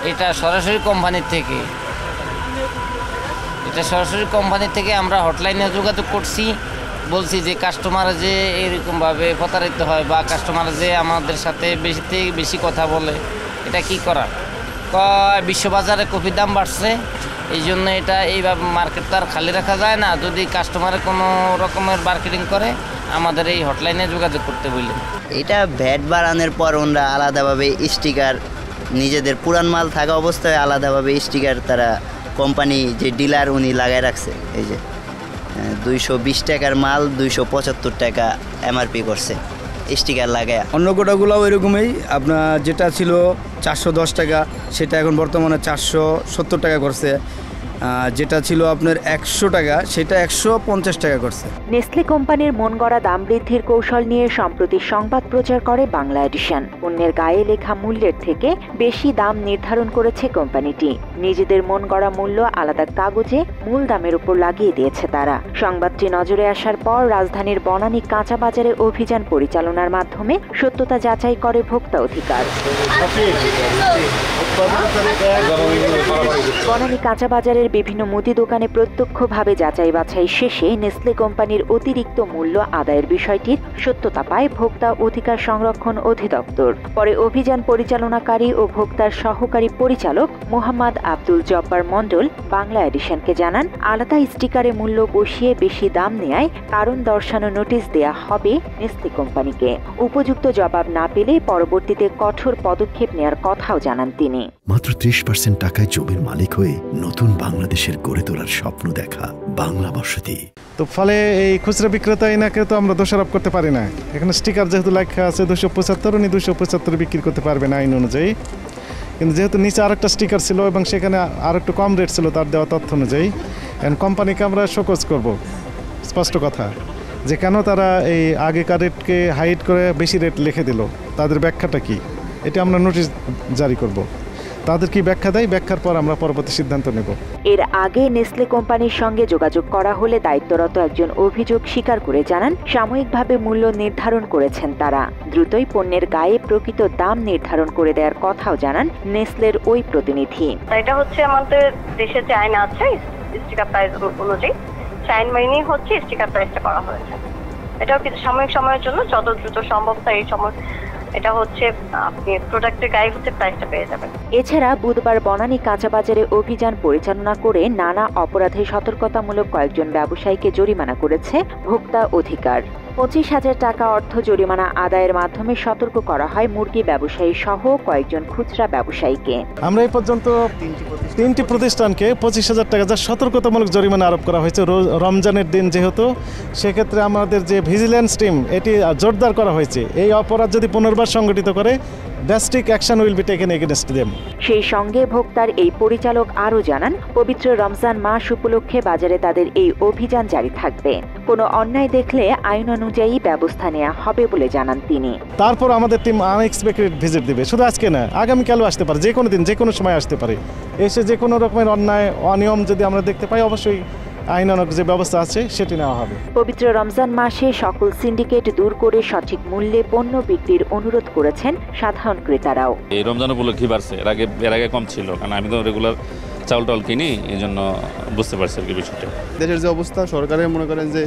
এটা সরাসরি কোম্পানির থেকে আমরা হটলাইনে যোগাযোগ করছি, বলছি যে কাস্টমার যে এরকমভাবে প্রতারিত হয় বা কাস্টমার যে আমাদের সাথে বেশি থেকে বেশি কথা বলে, এটা কি করা, বিশ্ববাজারে কফির দাম বাড়ছে, এই জন্য এটা এইভাবে মার্কেট তো আর খালি রাখা যায় না। যদি কাস্টমারে কোনো রকমের মার্কেটিং করে আমাদের এই হটলাইনে যোগাযোগ করতে বললেন। এটা ভ্যাট বাড়ানোর পর ওরা আলাদাভাবে স্টিকার, নিজেদের পুরান মাল থাকা অবস্থায় আলাদাভাবে স্টিকার তারা কোম্পানি যে ডিলার উনি লাগায় রাখছে। এই যে 220 টাকার মাল 275 টাকা এমআরপি করছে স্টিকার লাগায়। অন্য গোটাগুলোও এরকমই, আপনার যেটা ছিল 410 টাকা সেটা এখন বর্তমানে 470 টাকা করছে, যেটা ছিল আপনার 100 টাকা সেটা 150 টাকা করছে। নেসলে কোম্পানির মন গড়া দাম বৃদ্ধির কৌশল নিয়ে সম্প্রতি সংবাদ প্রচার করে বাংলা এডিশন। পণ্যের গায়ে লেখা মূল্যের থেকে বেশি দাম নির্ধারণ করেছে কোম্পানিটি। নিজেদের মন গড়া মূল্য আলাদা কাগজে মূল দামের উপর লাগিয়ে দিয়েছে তারা। সংবাদটি নজরে আসার পর রাজধানীর বনানী কাঁচা বাজারে অভিযান পরিচালনার মাধ্যমে সত্যতা যাচাই করে ভোক্তা অধিকার। বনানী কাঁচা বাজারের বিভিন্ন মুদি দোকানে প্রত্যক্ষভাবে যাচাই বাছাই শেষে নেসলে কোম্পানির অতিরিক্ত মূল্য আদায়ের বিষয়টির সত্যতা পায় ভোক্তা অধিকার সংরক্ষণ অধিদপ্তর। পরে অভিযান পরিচালনাকারী ও ভোক্তার সহকারী পরিচালক মোহাম্মদ আব্দুল জব্বার মণ্ডল বাংলা এডিশনকে জানান, আলাদা স্টিকারে মূল্য বসিয়ে বেশি দাম নেয়ায় কারণ দর্শানো নোটিশ দেয়া হবে নেসলে কোম্পানিকে। উপযুক্ত জবাব না পেলে পরবর্তীতে কঠোর পদক্ষেপ নেয়ার কথাও জানান তিনি। মাত্র 30% টাকায় জমির মালিক হয়ে নতুন বাংলাদেশের গড়ে তোলার স্বপ্ন দেখা বাংলা বসতি। তো ফলে এই খুচরা বিক্রেতা এনাকে তো আমরা দোষারোপ করতে পারি না। এখানে স্টিকার যেহেতু লেখা আছে 275, উনি 275 বিক্রি করতে পারবেন আইন অনুযায়ী। কিন্তু যেহেতু নিচে আরেকটা স্টিকার ছিল এবং সেখানে আর একটু কম রেট ছিল তার দেওয়া তথ্য অনুযায়ী, এখন কোম্পানিকে আমরা শোকজ করব। স্পষ্ট কথা যে কেন তারা এই আগেকার রেটকে হাইড করে বেশি রেট লিখে দিল, তাদের ব্যাখ্যাটা কি, এটা আমরা নোটিশ জারি করব। তাদের কি ব্যাখ্যা দেয়, ব্যাখ্যার পর আমরা পরবর্তী সিদ্ধান্ত নেব। এর আগে নেসলে কোম্পানির সঙ্গে যোগাযোগ করা হলে দায়িত্বরত একজন অভিযোগ স্বীকার করে জানান, সাময়িকভাবে মূল্য নির্ধারণ করেছেন তারা। দ্রুতই পণ্যের গায়ে প্রকৃত দাম নির্ধারণ করে দেওয়ার কথাও জানান নেসলের ওই প্রতিনিধি। এটা হচ্ছে আমাদের দেশের যে আইন আছে স্টিকার প্রাইস অনুযায়ী আইন মাইনেই হচ্ছে স্টিকার প্রাইসটা করা হয়েছে। এটাও কিছু সাময়িক সময়ের জন্য, যত দ্রুত সম্ভব এই সময় এটা হচ্ছে আপনি প্রোডাক্টের গায়ে হচ্ছে প্রাইসটা পেয়ে যাবেন। এছাড়া বুধবার বনানী কাঁচা বাজারে অভিযান পরিচালনা করে নানা অপরাধে সতর্কতামূলক কয়েকজন ব্যবসায়ীকে জরিমানা করেছে ভোক্তা অধিকার। 25,000 টাকা অর্থ জরিমানা আদায়ের মাধ্যমে সতর্ক করা হয় মুরগি ব্যবসায়ী সহ কয়েকজন খুচরা ব্যবসায়ীকে। আমরা এই পর্যন্ত 3টি প্রতিষ্ঠানকে 25,000 টাকা যা সতর্কতামূলক জরিমানা আরোপ করা হয়েছে। রমজানের দিন যেহেতু, সেক্ষেত্রে আমাদের যে ভিজিল্যান্স টিম এটি জোরদার করা হয়েছে। এই অপরাধ যদি পুনর্বার সংগঠিত করে, drastic action will be taken against them. সেই সঙ্গে ভোক্তার এই পরিচালক আরও জানান, পবিত্র রমজান মাস উপলক্ষে বাজারে তাদের এই অভিযান জারি থাকবে। কোনো অন্যায় দেখলে আইন অনুযায়ী ব্যবস্থা নেওয়া হবে বলে জানান তিনি। তারপর আমাদের টিম আনএক্সপেক্টেড ভিজিট দিবে, শুধু আজকে না, আগামীকালও আসতে পারে, যে কোনো দিন যে কোনো সময় আসতে পারে। এসে যে কোনো রকমের অন্যায় অনিয়ম যদি আমরা দেখতে পাই, অবশ্যই আইনানুগ যে ব্যবস্থা আছে সেটি নেওয়া হবে। পবিত্র রমজান মাসে সকল সিন্ডিকেট দূর করে সঠিক মূল্যে পণ্য বিক্রির অনুরোধ করেছেন সাধারণ ক্রেতারাও। এই রমজান উপলক্ষে বাড়ছে, এর আগে কম ছিল, কারণ আমি তো রেগুলার চাউল টাউল কিনি, এই জন্য বুঝতে পারছি আর কি বিষয়টা। দেশের যে অবস্থা, সরকারের মনে করেন যে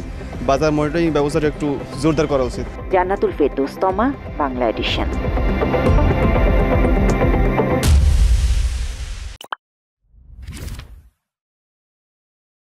বাজার মনিটরিং ব্যবস্থাটা একটু জোরদার করা উচিত। জান্নাতুল ফেরদৌস তমা, বাংলা এডিশন।